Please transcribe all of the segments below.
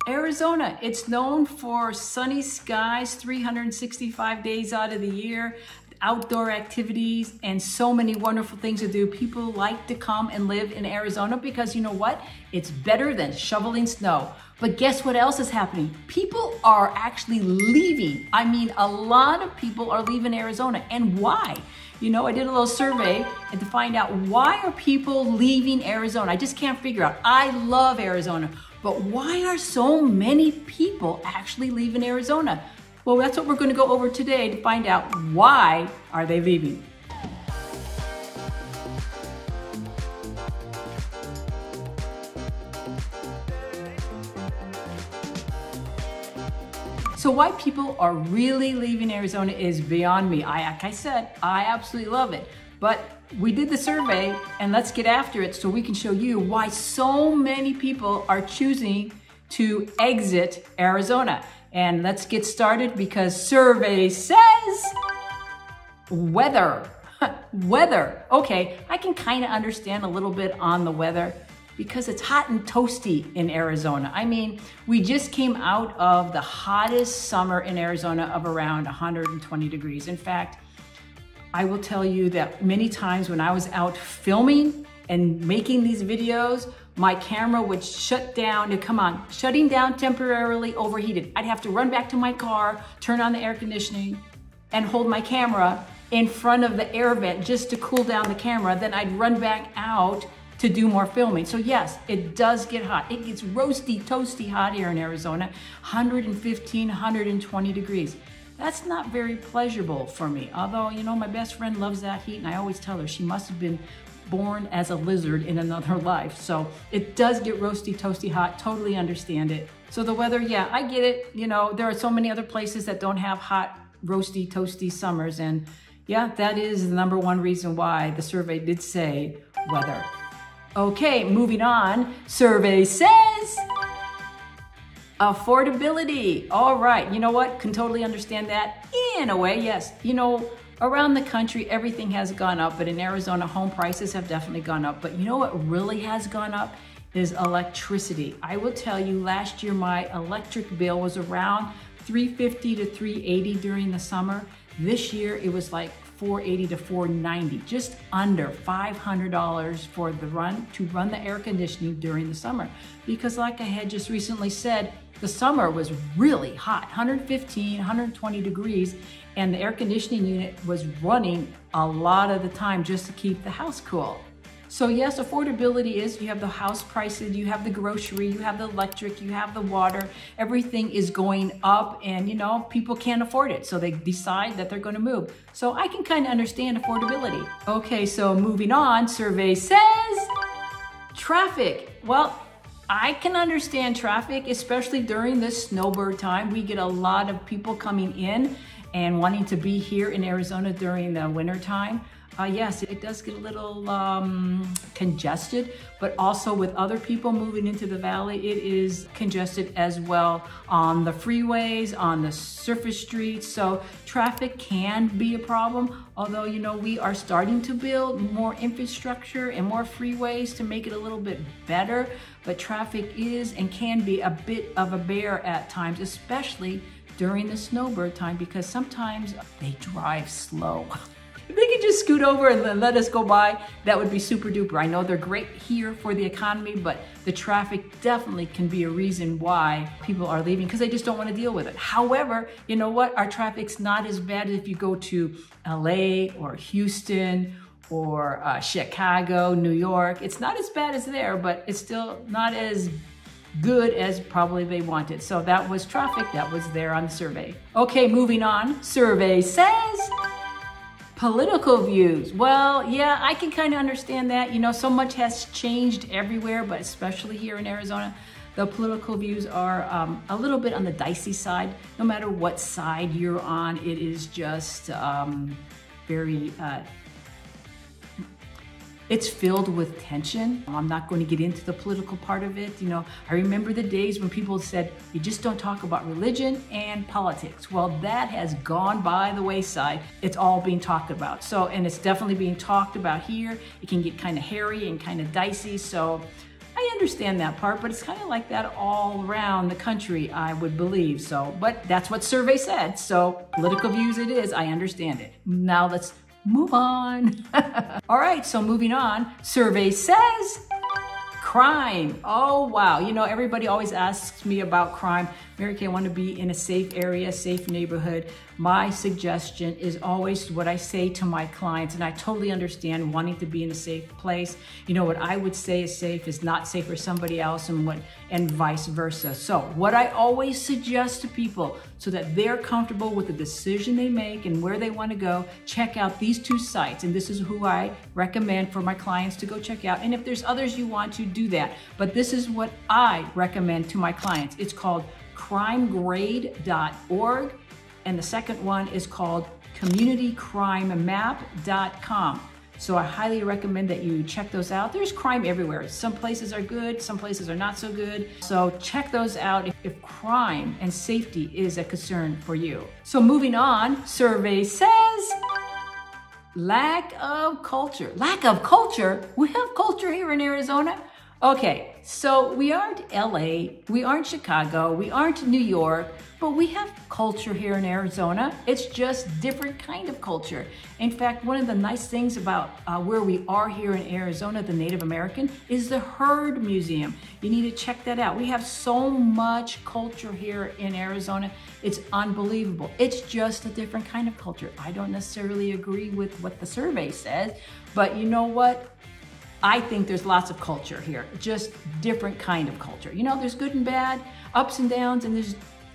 Arizona, it's known for sunny skies 365 days out of the year, outdoor activities, and so many wonderful things to do. People like to come and live in Arizona because you know what? It's better than shoveling snow. But guess what else is happening? People are actually leaving. I mean, a lot of people are leaving Arizona. And why? You know, I did a little survey and to find out why are people leaving Arizona? I just can't figure out. I love Arizona, but why are so many people actually leaving Arizona? Well, that's what we're going to go over today to find out why are they leaving. So why people are really leaving Arizona is beyond me. Like I said, I absolutely love it. But we did the survey and let's get after it so we can show you why so many people are choosing to exit Arizona. And let's get started because survey says weather. Weather. Okay, I can kind of understand a little bit on the weather because it's hot and toasty in Arizona. I mean, we just came out of the hottest summer in Arizona of around 120 degrees. In fact, I will tell you that many times when I was out filming and making these videos, my camera would shut down. Shutting down temporarily overheated. I'd have to run back to my car, turn on the air conditioning, and hold my camera in front of the air vent just to cool down the camera. Then I'd run back out to do more filming. So yes, it does get hot. It gets roasty, toasty hot here in Arizona, 115, 120 degrees. That's not very pleasurable for me. Although, you know, my best friend loves that heat and I always tell her she must have been born as a lizard in another life. So it does get roasty, toasty hot, totally understand it. So the weather, yeah, I get it. You know, there are so many other places that don't have hot, roasty, toasty summers. And yeah, that is the number one reason why the survey did say weather. Okay, moving on. Survey says affordability. All right, you know what? Can totally understand that in a way, yes. You know, around the country, everything has gone up, but in Arizona, home prices have definitely gone up. But you know what really has gone up is electricity. I will tell you, last year, my electric bill was around $350 to $380 during the summer. This year, it was like $480 to $490, just under $500 for to run the air conditioning during the summer. Because like I had just recently said, the summer was really hot, 115, 120 degrees, and the air conditioning unit was running a lot of the time just to keep the house cool. So yes, affordability is, you have the house prices, you have the grocery, you have the electric, you have the water, everything is going up and you know, people can't afford it. So they decide that they're gonna move. So I can kind of understand affordability. Okay, so moving on, survey says traffic. Well, I can understand traffic, especially during the snowbird time. We get a lot of people coming in and wanting to be here in Arizona during the winter time. Yes, it does get a little congested, but also with other people moving into the valley, it is congested as well on the freeways, on the surface streets. So traffic can be a problem, although, you know, we are starting to build more infrastructure and more freeways to make it a little bit better. But traffic is and can be a bit of a bear at times, especially during the snowbird time, because sometimes they drive slow. If they could just scoot over and then let us go by, that would be super duper. I know they're great here for the economy, but the traffic definitely can be a reason why people are leaving because they just don't want to deal with it. However, you know what? Our traffic's not as bad as if you go to LA or Houston or Chicago, New York. It's not as bad as there, but it's still not as good as probably they wanted. So that was traffic that was there on the survey. Okay, moving on. Survey says political views. Well, yeah, I can kind of understand that. You know, so much has changed everywhere, but especially here in Arizona, the political views are a little bit on the dicey side. No matter what side you're on, it is just very It's filled with tension. I'm not going to get into the political part of it. You know, I remember the days when people said, you just don't talk about religion and politics. Well, that has gone by the wayside. It's all being talked about. So, and it's definitely being talked about here. It can get kind of hairy and kind of dicey. So I I understand that part, but it's kind of like that all around the country, I would believe. So, but that's what survey said. So political views it is, I understand it. Now let's move on. All right, so moving on, survey says crime. Oh, wow. You know, everybody always asks me about crime. Mary Kay, I want to be in a safe area, safe neighborhood. My suggestion is always what I say to my clients, and I totally understand wanting to be in a safe place. You know, what I would say is safe is not safe for somebody else, and vice versa. So what I always suggest to people so that they're comfortable with the decision they make and where they want to go, check out these two sites. And this is who I recommend for my clients to go check out. And if there's others you want to do that, but this is what I recommend to my clients. It's called crimegrade.org. And the second one is called communitycrimemap.com. So I highly recommend that you check those out. There's crime everywhere. Some places are good, some places are not so good. So check those out if crime and safety is a concern for you. So moving on, survey says lack of culture. Lack of culture? We have culture here in Arizona. Okay, so we aren't LA, we aren't Chicago, we aren't New York, but we have culture here in Arizona. It's just different kind of culture. In fact, one of the nice things about where we are here in Arizona, the Native American, is the Herd Museum. You need to check that out. We have so much culture here in Arizona. It's unbelievable. It's just a different kind of culture. I don't necessarily agree with what the survey says, but you know what? I think there's lots of culture here, just different kind of culture. You know, there's good and bad, ups and downs, and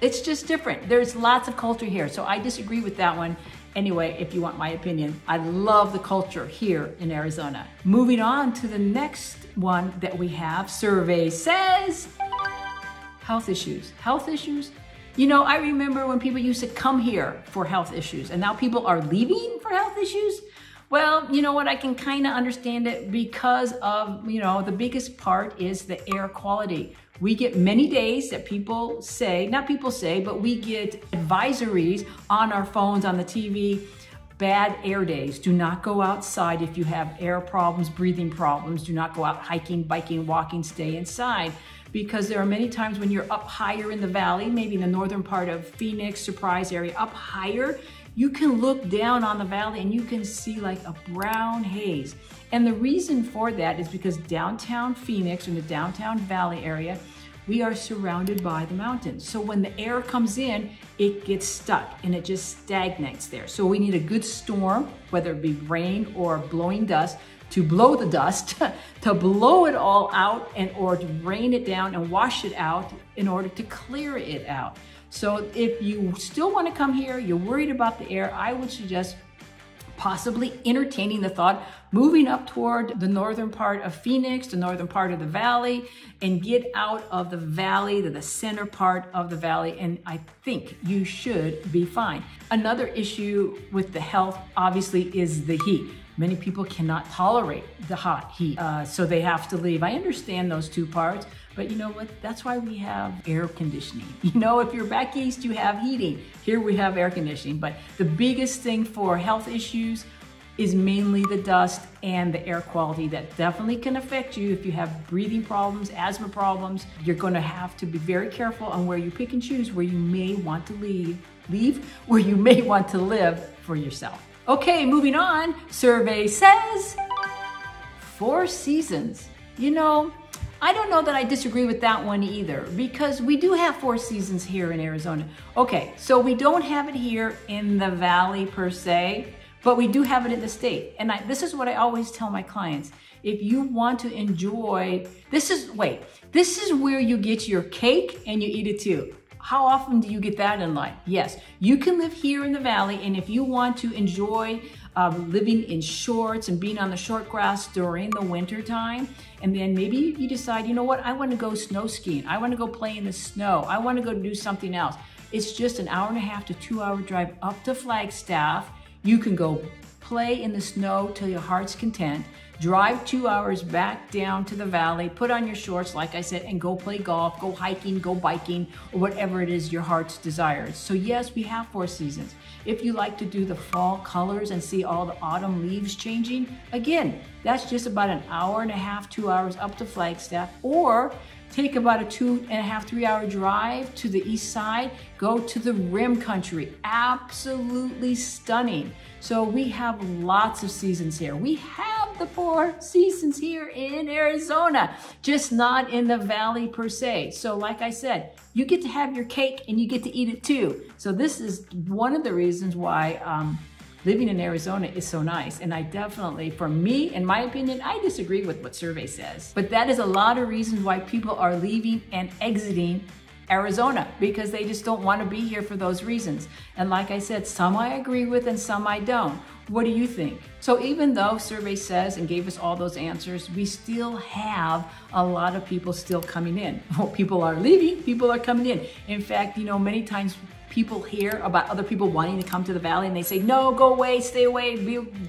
it's just different. There's lots of culture here, so I disagree with that one. Anyway, if you want my opinion, I love the culture here in Arizona. Moving on to the next one that we have, survey says health issues. Health issues? You know, I remember when people used to come here for health issues, and now people are leaving for health issues. Well, you know what, I can kind of understand it because of, you know, the biggest part is the air quality. We get many days that people say, not people say, but we get advisories on our phones, on the TV, bad air days. Do not go outside if you have air problems, breathing problems. Do not go out hiking, biking, walking, stay inside. Because there are many times when you're up higher in the valley, maybe in the northern part of Phoenix, Surprise area, up higher, you can look down on the valley and you can see like a brown haze. And the reason for that is because downtown Phoenix, in the downtown valley area, we are surrounded by the mountains. So when the air comes in, it gets stuck and it just stagnates there. So we need a good storm, whether it be rain or blowing dust, to blow the dust, to blow it all out, or to rain it down and wash it out in order to clear it out. So if you still want to come here, you're worried about the air, I would suggest possibly entertaining the thought, moving up toward the northern part of Phoenix, the northern part of the valley, and get out of the valley to the center part of the valley, and I think you should be fine. Another issue with the health, obviously, is the heat. Many people cannot tolerate the hot heat, so they have to leave. I understand those two parts, but you know what? That's why we have air conditioning. You know, if you're back east, you have heating. Here we have air conditioning, but the biggest thing for health issues is mainly the dust and the air quality that definitely can affect you. If you have breathing problems, asthma problems, you're gonna have to be very careful on where you pick and choose where you may want to leave where you may want to live for yourself. Okay, moving on, survey says 4 seasons. You know, I don't know that I disagree with that one either, because we do have 4 seasons here in Arizona. Okay, so we don't have it here in the valley per se, but we do have it in the state. And this is what I always tell my clients. If you want to enjoy, this is where you get your cake and you eat it too. How often do you get that in life? Yes, you can live here in the valley, and if you want to enjoy living in shorts and being on the short grass during the winter time, and then maybe you decide, you know what, I want to go snow skiing, I want to go play in the snow, I want to go do something else. It's just an 1.5 to 2 hour drive up to Flagstaff. You can go play in the snow till your heart's content. drive 2 hours back down to the valley, put on your shorts, like I said, and go play golf, go hiking, go biking, or whatever it is your heart's desires. So yes, we have 4 seasons. If you like to do the fall colors and see all the autumn leaves changing, again, that's just about an hour and a half, 2 hours up to Flagstaff, or take about a 2.5, 3 hour drive to the east side, go to the rim country. Absolutely stunning. So we have lots of seasons here. We have the 4 seasons here in Arizona, just not in the valley per se. So like I said, you get to have your cake and you get to eat it too. So this is one of the reasons why living in Arizona is so nice. And I definitely, for me, in my opinion, I disagree with what survey says. But that is a lot of reasons why people are leaving and exiting Arizona, because they just don't want to be here for those reasons. And like I said, some I agree with and some I don't. What do you think? So even though survey says and gave us all those answers, we still have a lot of people still coming in. Well, people are leaving, people are coming in. In fact, you know, many times people hear about other people wanting to come to the valley and they say, no, go away, stay away,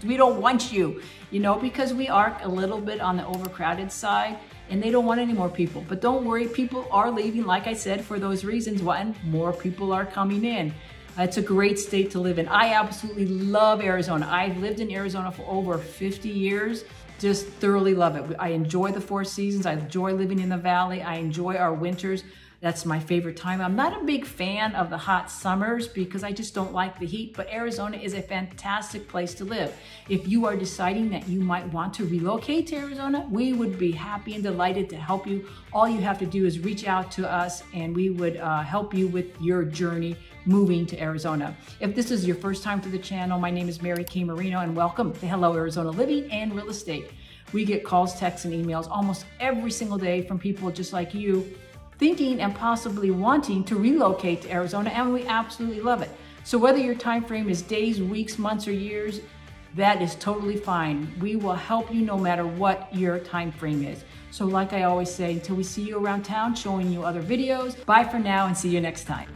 we don't want you, you know, because we are a little bit on the overcrowded side and they don't want any more people. But don't worry, people are leaving, like I said, for those reasons. One, more people are coming in. It's a great state to live in. I absolutely love Arizona. I've lived in Arizona for over 50 years. Just thoroughly love it. I enjoy the 4 seasons. I enjoy living in the valley. I enjoy our winters. That's my favorite time. I'm not a big fan of the hot summers because I just don't like the heat, but Arizona is a fantastic place to live. If you are deciding that you might want to relocate to Arizona, we would be happy and delighted to help you. All you have to do is reach out to us and we would help you with your journey moving to Arizona. If this is your first time to the channel, my name is Mary Kay Marino and welcome to Hello Arizona Living and Real Estate. We get calls, texts, and emails almost every single day from people just like you thinking and possibly wanting to relocate to Arizona, and we absolutely love it. So whether your time frame is days, weeks, months, or years, that is totally fine. We will help you no matter what your time frame is. So like I always say, until we see you around town showing you other videos, bye for now and see you next time.